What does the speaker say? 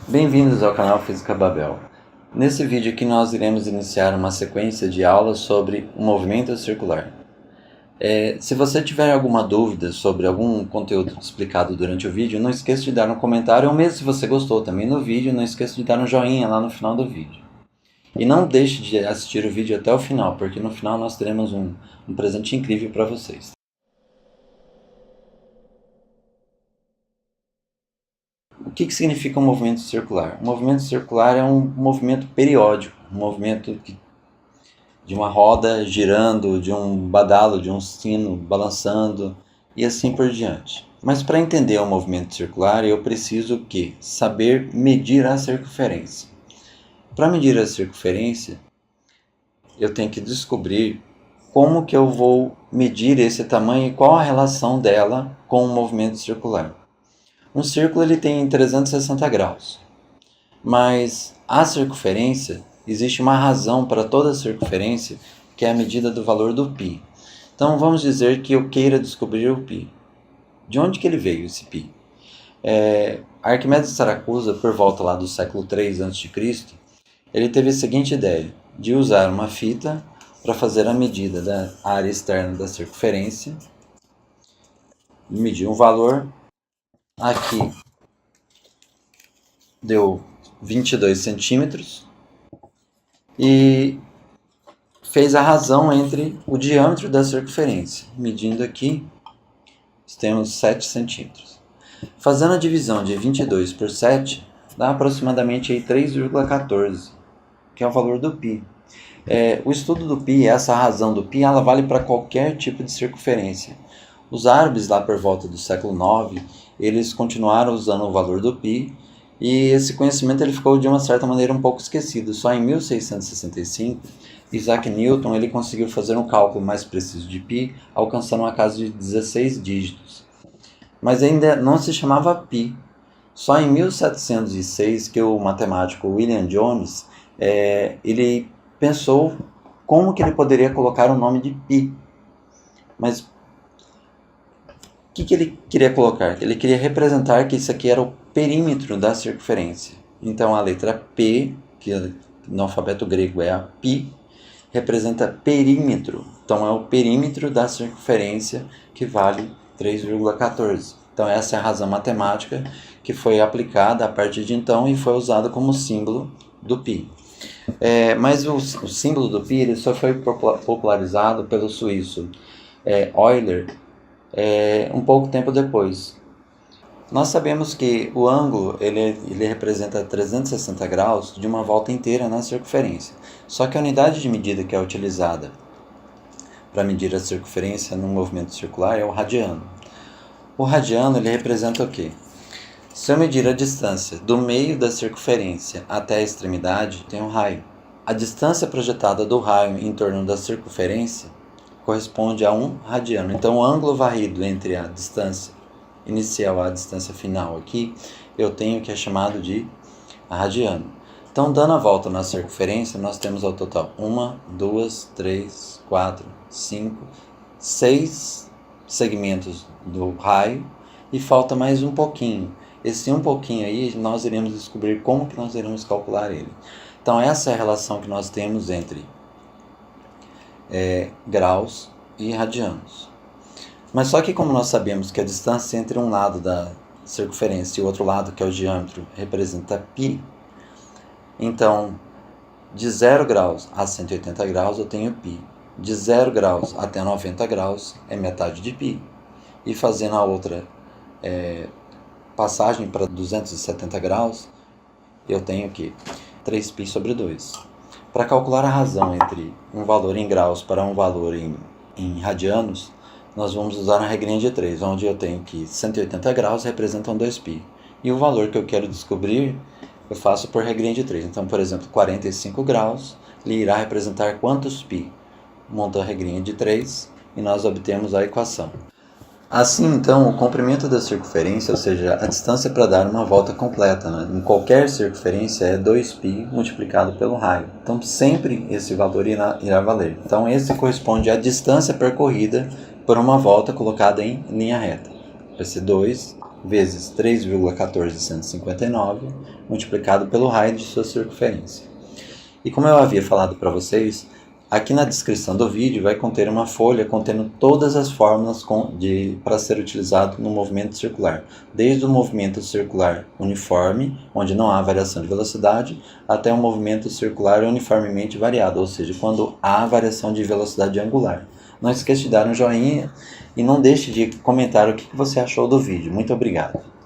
Bem-vindos ao canal Física Babel. Nesse vídeo aqui nós iremos iniciar uma sequência de aulas sobre o movimento circular. Se você tiver alguma dúvida sobre algum conteúdo explicado durante o vídeo, não esqueça de dar um comentário, ou mesmo se você gostou também do vídeo, não esqueça de dar um joinha lá no final do vídeo. E não deixe de assistir o vídeo até o final, porque no final nós teremos um presente incrível para vocês. O que significa um movimento circular? Um movimento circular é um movimento periódico, um movimento de uma roda girando, de um badalo, de um sino balançando e assim por diante. Mas para entender o movimento circular, eu preciso saber medir a circunferência. Para medir a circunferência, eu tenho que descobrir como que eu vou medir esse tamanho e qual a relação dela com o movimento circular. Um círculo ele tem 360 graus, mas a circunferência, existe uma razão para toda a circunferência, que é a medida do valor do π. Então vamos dizer que eu queira descobrir o π. De onde que ele veio, esse π? Arquimedes de Siracusa, por volta lá do século III a.C., ele teve a seguinte ideia, de usar uma fita para fazer a medida da área externa da circunferência, medir um valor. Aqui deu 22 centímetros e fez a razão entre o diâmetro da circunferência. Medindo aqui, temos 7 centímetros. Fazendo a divisão de 22 por 7, dá aproximadamente 3,14, que é o valor do π. O estudo do π, essa razão do π, ela vale para qualquer tipo de circunferência. Os árabes, lá por volta do século IX, eles continuaram usando o valor do π, e esse conhecimento ele ficou de uma certa maneira um pouco esquecido. Só em 1665, Isaac Newton ele conseguiu fazer um cálculo mais preciso de π, alcançando uma casa de 16 dígitos. Mas ainda não se chamava π. Só em 1706 que o matemático William Jones ele pensou como que ele poderia colocar o nome de π. Mas o que ele queria colocar? Ele queria representar que isso aqui era o perímetro da circunferência. Então a letra P, que no alfabeto grego é a π, representa perímetro. Então é o perímetro da circunferência que vale 3,14. Então essa é a razão matemática que foi aplicada a partir de então e foi usada como símbolo do π. Mas o símbolo do π ele só foi popularizado pelo suíço Euler um pouco tempo depois. Nós sabemos que o ângulo ele representa 360 graus de uma volta inteira na circunferência. Só que a unidade de medida que é utilizada para medir a circunferência num movimento circular é o radiano. O radiano ele representa o quê? Se eu medir a distância do meio da circunferência até a extremidade, tem um raio. A distância projetada do raio em torno da circunferência corresponde a 1 radiano. Então, o ângulo varrido entre a distância inicial e a distância final aqui, eu tenho que é chamado de radiano. Então, dando a volta na circunferência, nós temos ao total 1, 2, 3, 4, 5, 6 segmentos do raio e falta mais um pouquinho. Esse um pouquinho aí, nós iremos descobrir como que nós iremos calcular ele. Então, essa é a relação que nós temos entre graus e radianos. Mas só que como nós sabemos que a distância entre um lado da circunferência e o outro lado, que é o diâmetro, representa π, então de 0 graus a 180 graus eu tenho π. De 0 graus até 90 graus é metade de π. E fazendo a outra passagem para 270 graus, eu tenho que 3π sobre 2. Para calcular a razão entre um valor em graus para um valor em radianos, nós vamos usar a regrinha de 3, onde eu tenho que 180 graus representam 2π. E o valor que eu quero descobrir, eu faço por regrinha de 3. Então, por exemplo, 45 graus, ele irá representar quantos π? Monta a regrinha de 3 e nós obtemos a equação. Assim, então, o comprimento da circunferência, ou seja, a distância para dar uma volta completa, em qualquer circunferência é 2π multiplicado pelo raio. Então, sempre esse valor irá valer. Então, esse corresponde à distância percorrida por uma volta colocada em linha reta. Vai ser 2 vezes 3,14159 multiplicado pelo raio de sua circunferência. E como eu havia falado para vocês, aqui na descrição do vídeo vai conter uma folha contendo todas as fórmulas para ser utilizado no movimento circular, desde o movimento circular uniforme, onde não há variação de velocidade, até o movimento circular uniformemente variado, ou seja, quando há variação de velocidade angular. Não esqueça de dar um joinha e não deixe de comentar o que você achou do vídeo. Muito obrigado.